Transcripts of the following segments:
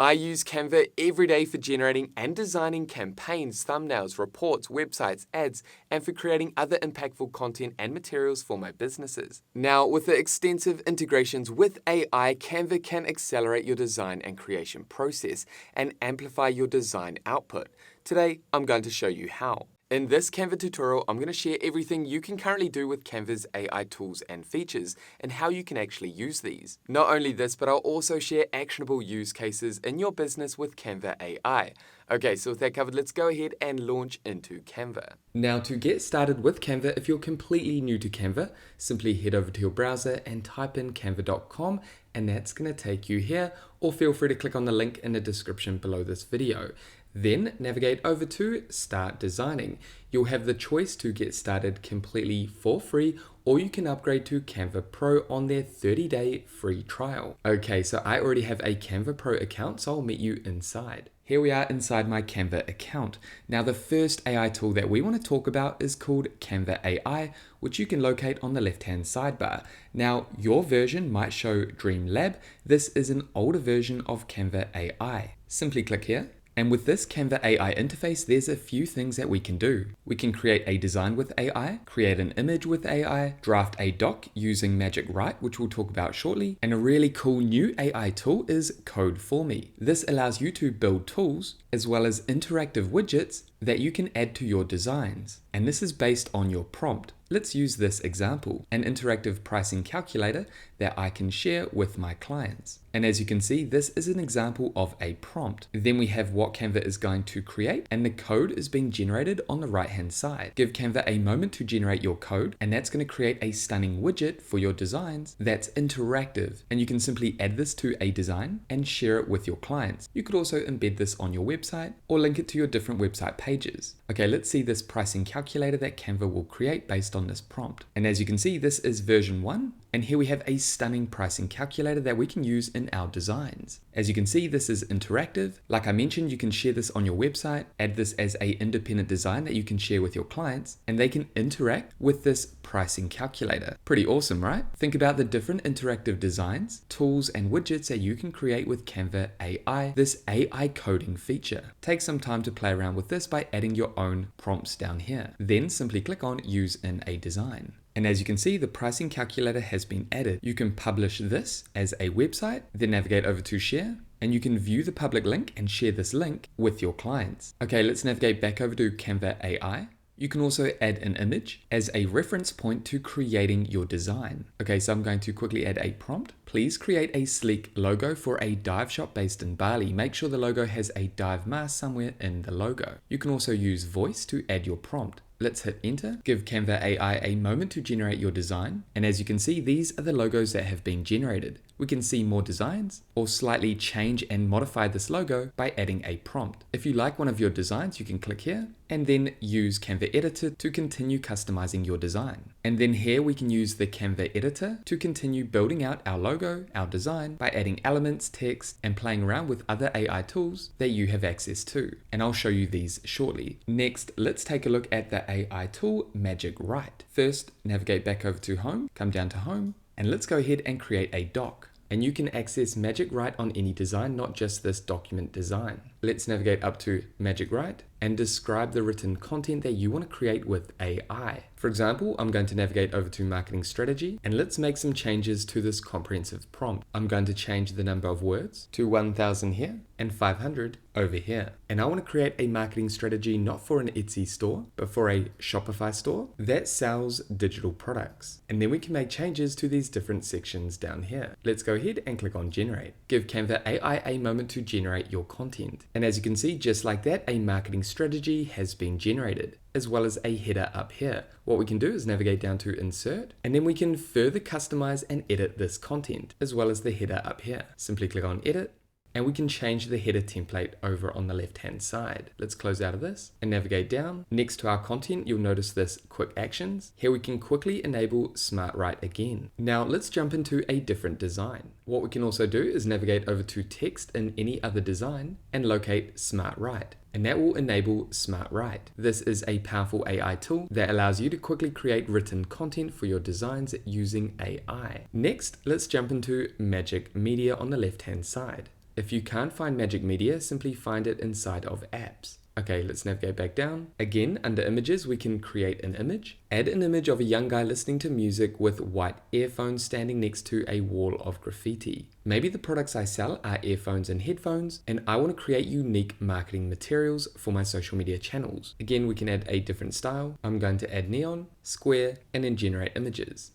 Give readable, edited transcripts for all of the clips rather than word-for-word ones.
I use Canva every day for generating and designing campaigns, thumbnails, reports, websites, ads, and for creating other impactful content and materials for my businesses. Now, with the extensive integrations with AI, Canva can accelerate your design and creation process and amplify your design output. Today, I'm going to show you how. In this Canva tutorial, I'm going to share everything you can currently do with Canva's AI tools and features and how you can actually use these. Not only this, but I'll also share actionable use cases in your business with Canva AI. Okay, so with that covered, let's go ahead and launch into Canva. Now, to get started with Canva, if you're completely new to Canva, simply head over to your browser and type in canva.com, and that's going to take you here, or feel free to click on the link in the description below this video. Then navigate over to Start Designing. You'll have the choice to get started completely for free, or you can upgrade to Canva Pro on their 30-day free trial. Okay, so I already have a Canva Pro account, so I'll meet you inside. Here we are inside my Canva account. Now, the first AI tool that we want to talk about is called Canva AI, which you can locate on the left-hand sidebar. Now, your version might show Dream Lab. This is an older version of Canva AI. Simply click here. And with this Canva AI interface, there's a few things that we can do. We can create a design with AI, create an image with AI, draft a doc using Magic Write, which we'll talk about shortly. And a really cool new AI tool is Code For Me. This allows you to build tools as well as interactive widgets that you can add to your designs. And this is based on your prompt. Let's use this example, an interactive pricing calculator that I can share with my clients. And as you can see, this is an example of a prompt. Then we have what Canva is going to create, and the code is being generated on the right-hand side. Give Canva a moment to generate your code, and that's going to create a stunning widget for your designs that's interactive. And you can simply add this to a design and share it with your clients. You could also embed this on your website or link it to your different website pages. Okay, let's see this pricing calculator that Canva will create based on this prompt. And as you can see, this is version 1. And here we have a stunning pricing calculator that we can use in our designs. As you can see, this is interactive. Like I mentioned, you can share this on your website, add this as an independent design that you can share with your clients, and they can interact with this pricing calculator. Pretty awesome, right? Think about the different interactive designs, tools, and widgets that you can create with Canva AI, this AI coding feature. Take some time to play around with this by adding your own prompts down here. Then simply click on Use in a Design. And as you can see, the pricing calculator has been added. You can publish this as a website, then navigate over to Share, and you can view the public link and share this link with your clients. Okay, let's navigate back over to Canva AI. You can also add an image as a reference point to creating your design. Okay, so I'm going to quickly add a prompt. Please create a sleek logo for a dive shop based in Bali. Make sure the logo has a dive mask somewhere in the logo. You can also use voice to add your prompt. Let's hit enter. Give Canva AI a moment to generate your design. And as you can see, these are the logos that have been generated. We can see more designs or slightly change and modify this logo by adding a prompt. If you like one of your designs, you can click here and then use Canva Editor to continue customizing your design. And then here we can use the Canva Editor to continue building out our logo, our design, by adding elements, text, and playing around with other AI tools that you have access to. And I'll show you these shortly. Next, let's take a look at the AI tool Magic Write. First, navigate back over to Home, come down to Home, and let's go ahead and create a doc. And you can access Magic Write on any design, not just this document design. Let's navigate up to Magic Write and describe the written content that you want to create with AI. For example, I'm going to navigate over to Marketing Strategy, and let's make some changes to this comprehensive prompt. I'm going to change the number of words to 1000 here and 500 over here. And I want to create a marketing strategy not for an Etsy store, but for a Shopify store that sells digital products. And then we can make changes to these different sections down here. Let's go ahead and click on Generate. Give Canva AI a moment to generate your content. And as you can see, just like that, a marketing strategy has been generated, as well as a header up here. What we can do is navigate down to Insert, and then we can further customize and edit this content, as well as the header up here. Simply click on Edit, and we can change the header template over on the left hand side. Let's close out of this and navigate down. Next to our content, you'll notice this Quick Actions. Here we can quickly enable Smart Write again. Now let's jump into a different design. What we can also do is navigate over to Text in any other design and locate Smart Write. And that will enable Smart Write. This is a powerful AI tool that allows you to quickly create written content for your designs using AI. Next, let's jump into Magic Media on the left hand side. If you can't find Magic Media, simply find it inside of Apps. Okay, let's navigate back down. Again, under images, we can create an image. Add an image of a young guy listening to music with white earphones standing next to a wall of graffiti. Maybe the products I sell are earphones and headphones, and I want to create unique marketing materials for my social media channels. Again, we can add a different style. I'm going to add neon, square, and then generate images.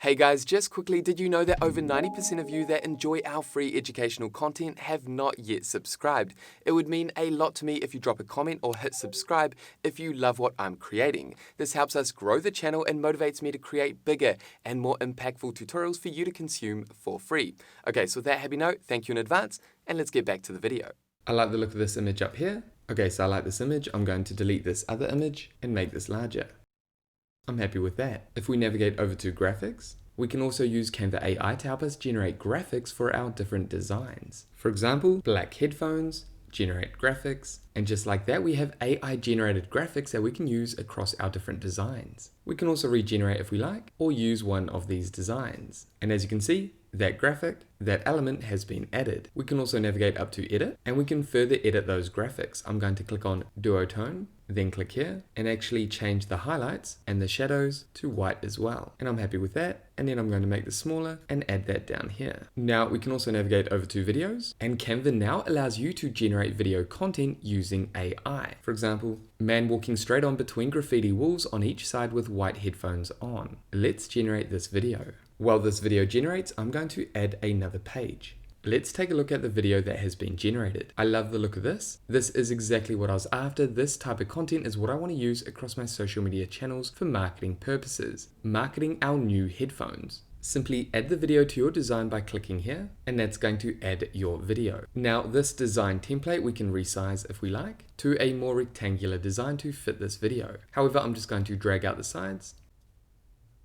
Hey guys, just quickly, did you know that over 90% of you that enjoy our free educational content have not yet subscribed? It would mean a lot to me if you drop a comment or hit subscribe if you love what I'm creating. This helps us grow the channel and motivates me to create bigger and more impactful tutorials for you to consume for free. Okay, so with that happy note, thank you in advance, and let's get back to the video. I like the look of this image up here. Okay, so I like this image. I'm going to delete this other image and make this larger. I'm happy with that. If we navigate over to graphics, we can also use Canva AI to help us generate graphics for our different designs. For example, black headphones, generate graphics, and just like that, we have AI generated graphics that we can use across our different designs. We can also regenerate if we like, or use one of these designs. And as you can see, that graphic, that element has been added. We can also navigate up to edit, and we can further edit those graphics. I'm going to click on duotone, then click here and actually change the highlights and the shadows to white as well. And I'm happy with that. And then I'm going to make this smaller and add that down here. Now we can also navigate over to videos, and Canva now allows you to generate video content using AI. For example, man walking straight on between graffiti walls on each side with white headphones on. Let's generate this video. While this video generates, I'm going to add another page. Let's take a look at the video that has been generated. I love the look of this. This is exactly what I was after. This type of content is what I want to use across my social media channels for marketing purposes. Marketing our new headphones. Simply add the video to your design by clicking here, and that's going to add your video. Now this design template we can resize if we like to a more rectangular design to fit this video. However, I'm just going to drag out the sides,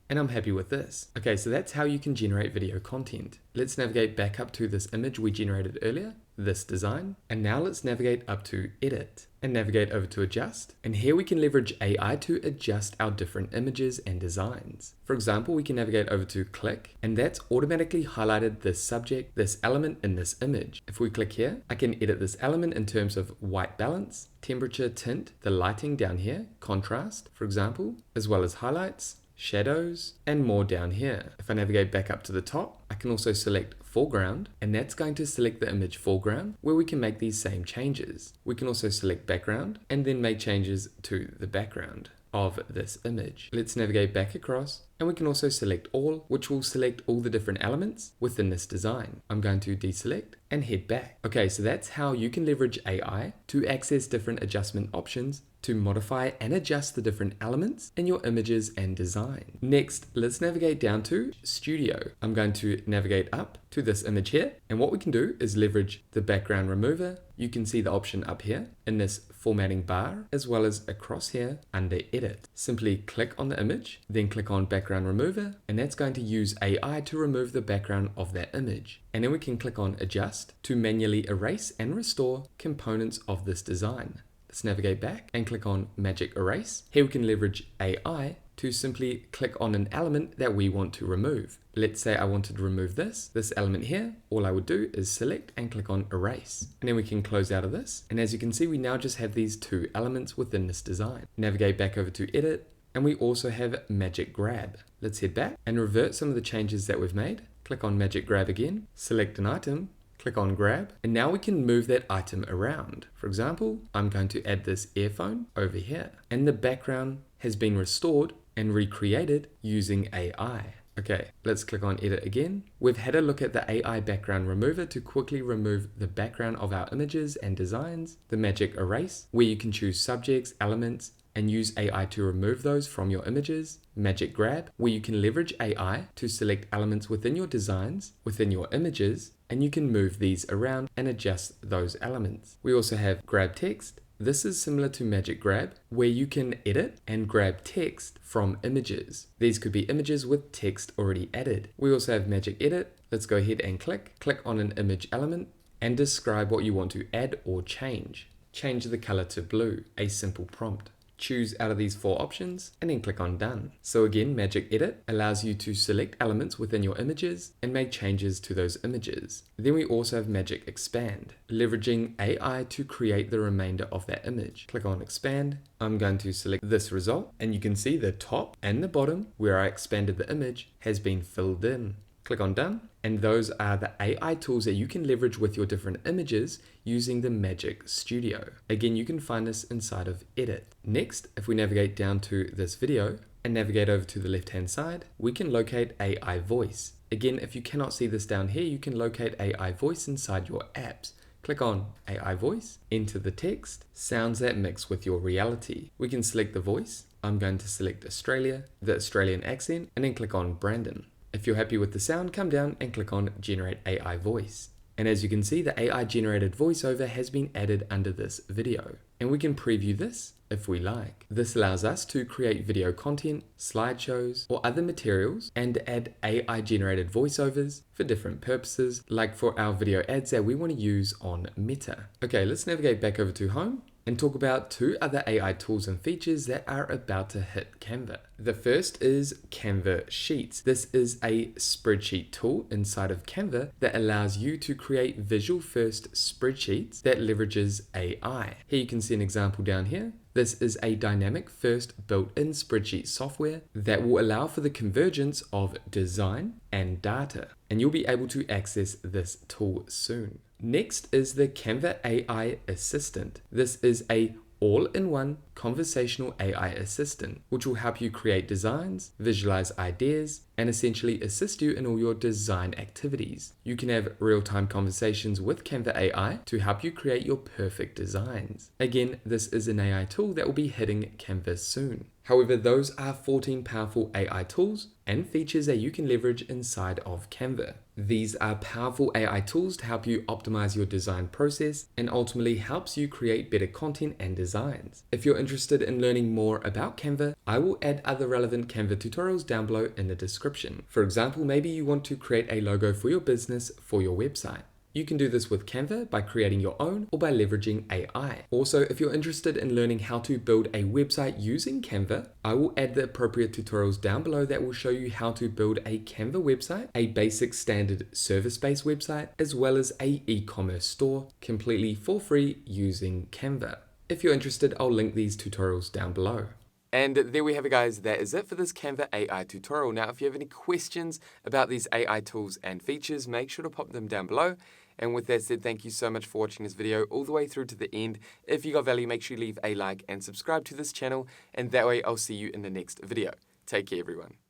and I'm happy with this. Okay, so that's how you can generate video content. Let's navigate back up to this image we generated earlier, this design, and now let's navigate up to edit and navigate over to adjust. And here we can leverage AI to adjust our different images and designs. For example, we can navigate over to click, and that's automatically highlighted this subject, this element in this image. If we click here, I can edit this element in terms of white balance, temperature, tint, the lighting down here, contrast, for example, as well as highlights, shadows, and more down here. If I navigate back up to the top, I can also select foreground, and that's going to select the image foreground where we can make these same changes. We can also select background and then make changes to the background of this image. Let's navigate back across, and we can also select all, which will select all the different elements within this design. I'm going to deselect and head back. Okay, so that's how you can leverage AI to access different adjustment options to modify and adjust the different elements in your images and design. Next, let's navigate down to Studio. I'm going to navigate up to this image here, and what we can do is leverage the background remover. You can see the option up here in this formatting bar, as well as across here under edit. Simply click on the image, then click on background remover, and that's going to use AI to remove the background of that image. And then we can click on adjust to manually erase and restore components of this design. Let's navigate back and click on magic erase. Here we can leverage AI to simply click on an element that we want to remove. Let's say I wanted to remove this element here. All I would do is select and click on erase. And then we can close out of this. And as you can see, we now just have these two elements within this design. Navigate back over to edit, and we also have magic grab. Let's head back and revert some of the changes that we've made. Click on magic grab again, select an item, click on grab, and now we can move that item around. For example, I'm going to add this earphone over here, and the background has been restored and recreated using AI. Okay, let's click on edit again. We've had a look at the AI background remover to quickly remove the background of our images and designs, the magic erase, where you can choose subjects, elements, and use AI to remove those from your images, magic grab, where you can leverage AI to select elements within your designs, within your images, and you can move these around and adjust those elements. We also have grab text. This is similar to magic grab, where you can edit and grab text from images. These could be images with text already added. We also have magic edit. Let's go ahead and click on an image element and describe what you want to add or change. Change the color to blue, a simple prompt. Choose out of these 4 options and then click on Done. So again, Magic Edit allows you to select elements within your images and make changes to those images. Then we also have Magic Expand, leveraging AI to create the remainder of that image. Click on Expand. I'm going to select this result, and you can see the top and the bottom where I expanded the image has been filled in. Click on Done, and those are the AI tools that you can leverage with your different images using the Magic Studio. Again, you can find this inside of Edit. Next, if we navigate down to this video and navigate over to the left-hand side, we can locate AI Voice. Again, if you cannot see this down here, you can locate AI Voice inside your apps. Click on AI Voice, enter the text, sounds that mix with your reality. We can select the voice. I'm going to select Australia, the Australian accent, and then click on Brandon. If you're happy with the sound, come down and click on Generate AI Voice. And as you can see, the AI generated voiceover has been added under this video. And we can preview this if we like. This allows us to create video content, slideshows, or other materials and add AI generated voiceovers for different purposes, like for our video ads that we want to use on Meta. Okay, let's navigate back over to Home and talk about 2 other AI tools and features that are about to hit Canva. The first is Canva Sheets. This is a spreadsheet tool inside of Canva that allows you to create visual first spreadsheets that leverages AI. Here you can see an example down here. This is a dynamic first built-in spreadsheet software that will allow for the convergence of design and data, and you'll be able to access this tool soon. Next is the Canva AI Assistant. This is a all-in-one conversational AI assistant, which will help you create designs, visualize ideas, and essentially assist you in all your design activities. You can have real-time conversations with Canva AI to help you create your perfect designs. Again, this is an AI tool that will be hitting Canva soon. However, those are 14 powerful AI tools and features that you can leverage inside of Canva. These are powerful AI tools to help you optimize your design process and ultimately helps you create better content and designs. If you're interested in learning more about Canva, I will add other relevant Canva tutorials down below in the description. For example, maybe you want to create a logo for your business for your website. You can do this with Canva by creating your own or by leveraging AI. Also, if you're interested in learning how to build a website using Canva, I will add the appropriate tutorials down below that will show you how to build a Canva website, a basic standard service-based website, as well as an e-commerce store completely for free using Canva. If you're interested, I'll link these tutorials down below. And there we have it, guys. That is it for this Canva AI tutorial. Now, if you have any questions about these AI tools and features, make sure to pop them down below. And with that said, thank you so much for watching this video all the way through to the end. If you got value, make sure you leave a like and subscribe to this channel. And that way, I'll see you in the next video. Take care, everyone.